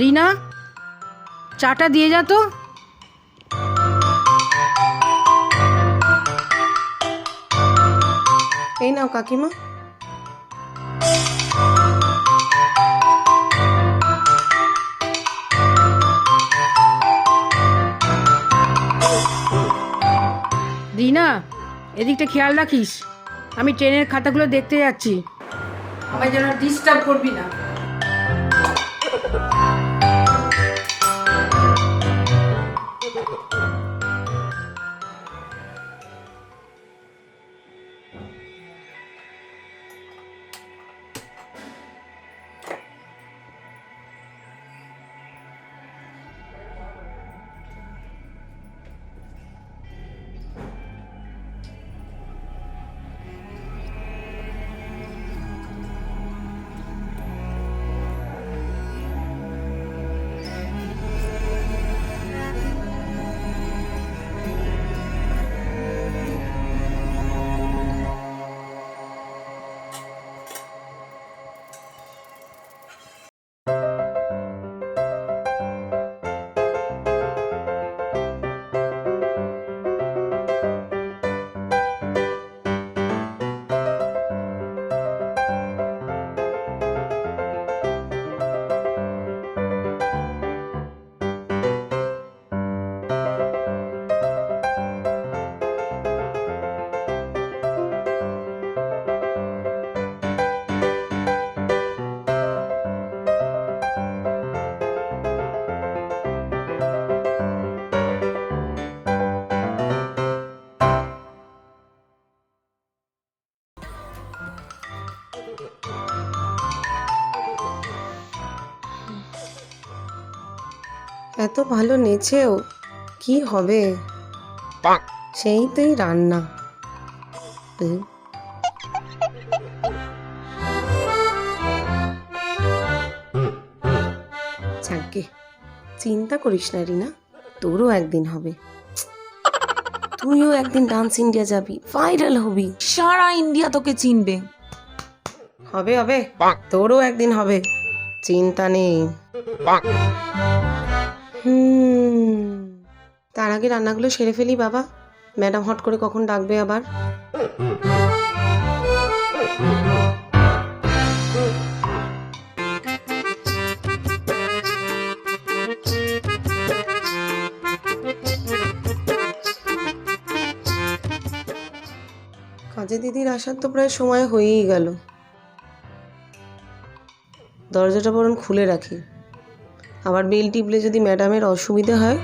রিনা, চাটা দিয়ে যা তো। এই নাও কাকিমা। রিনা, এদিকটা খেয়াল রাখিস। আমি ট্রেনের খাতাগুলো দেখতে যাচ্ছি, আমায় যেন ডিস্টার্ব করবি না। এত ভালো নেচেও কি হবে, সেইতেই রান্না। যাকে চিন্তা করিস না রিনা, তোরও একদিন হবে। তুইও একদিন ডান্স ইন্ডিয়া যাবি, ভাইরাল হবি, সারা ইন্ডিয়া তোকে চিনবে। হবে হবে, তোরও একদিন হবে, চিন্তা নেই। তার আগে রান্নাগুলো সেরে ফেলি বাবা, ম্যাডাম হট করে কখন ডাকবে আবার। কাজে দিদির আসার তো প্রায় সময় হয়েই গেল। দরজাটা বরং খুলে রাখি, আবার বেল টিপলে যদি ম্যাডামের অসুবিধে হয়।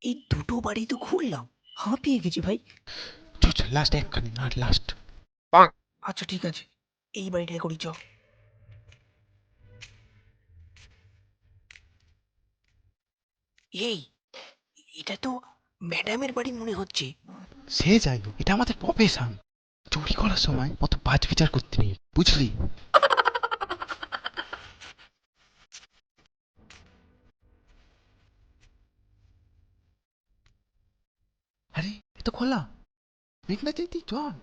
এই দুটো বাড়ি তো খুললাম, হাঁপিয়ে গেছি ভাই। চল লাস্ট একখানি আর লাস্ট। আচ্ছা ঠিক আছে, এই বাড়িটাই করি চ। এই, এটা তো ম্যাডামের বাড়ি মনে হচ্ছে। সে যাই হোক, এটা আমাদের প্রফেশন। চুরি করার সময় অত বাজ বিচার করতে নেই, বুঝলি? আরে এ তো খোলা, মেঘনা চাইতেই চল।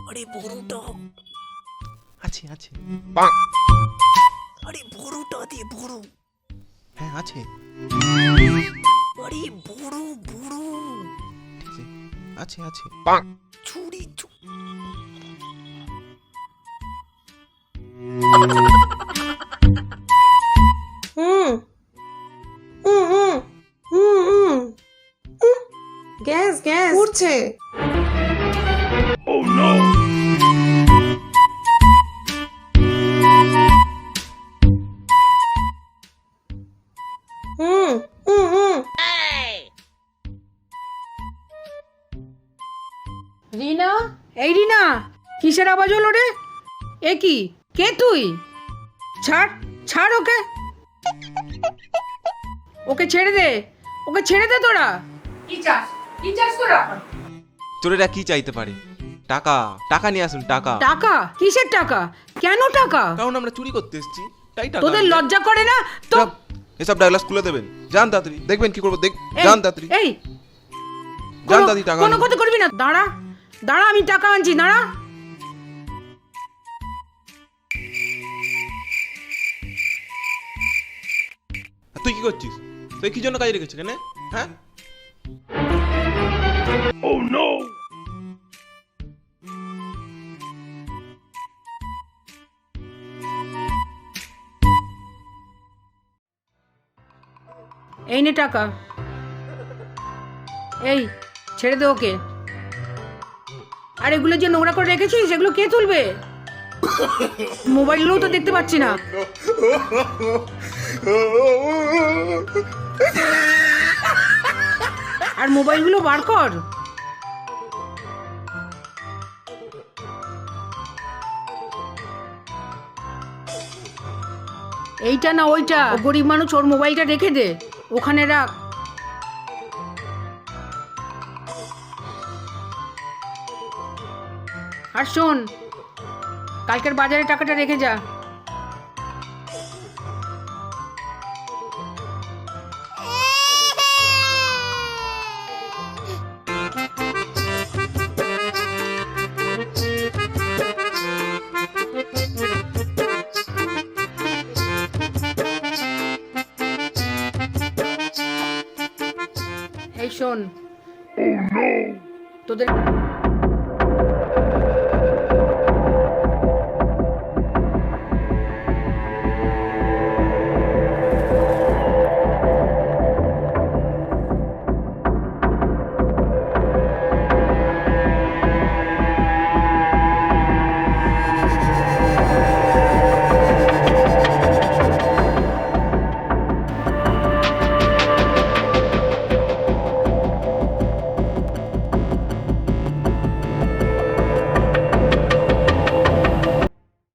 আরে বড়টা, আছে আছে। আরে বড়টা দে, বড়। হ্যাঁ আছে। আরে বড় বড় ঠিক আছে আছে। ছুরি হুম হুম হুম হুম হুম গ্যাস গ্যাস উঠছে। হুম হুম হুম রিনা, এই রিনা, কিসের আওয়াজ হলো রে? এ কি, কে তুই? ছাড় ছাড় ওকে, ওকে ছেড়ে দে, ওকে ছেড়ে দে। তোরা কি চাস, কি চাস তোরা? চোরেরা কি চাইতে পারে? টাকা, টাকা নিয়ে আসুন টাকা। টাকা? কিসের টাকা? কেন টাকা? কারণ আমরা চুরি করতে এসেছি, তাই টাকা। তোদের লজ্জা করে না তো? সব এসব ডায়লগ খুলে দেবেন, যান তাড়াতাড়ি, দেখবেন কি করবো, এই, যান তাড়াতাড়ি, এই যান কোনো- তাড়াতাড়ি টাকা কোনো আনুন। কথা করবি না। দাঁড়া দাঁড়া, আমি টাকা আনছি, দাঁড়া। আর তুই কি করছিস? তুই কি জন্য কাজে রেখেছিস এখানে? হ্যাঁ, এই নে টাকা, এই ছেড়ে দে ওকে। আর এগুলো যে নোংরা করে রেখেছিস, এগুলো কে তুলবে? মোবাইলগুলোও তো দেখতে পাচ্ছি না। আর মোবাইলগুলো বার কর। এইটা না ওইটা, ও গরিব মানুষ, ওর মোবাইলটা রেখে দে, ওখানে রাখ। আর শোন, কালকের বাজারে টাকাটা রেখে যা। এই শোন, তোদের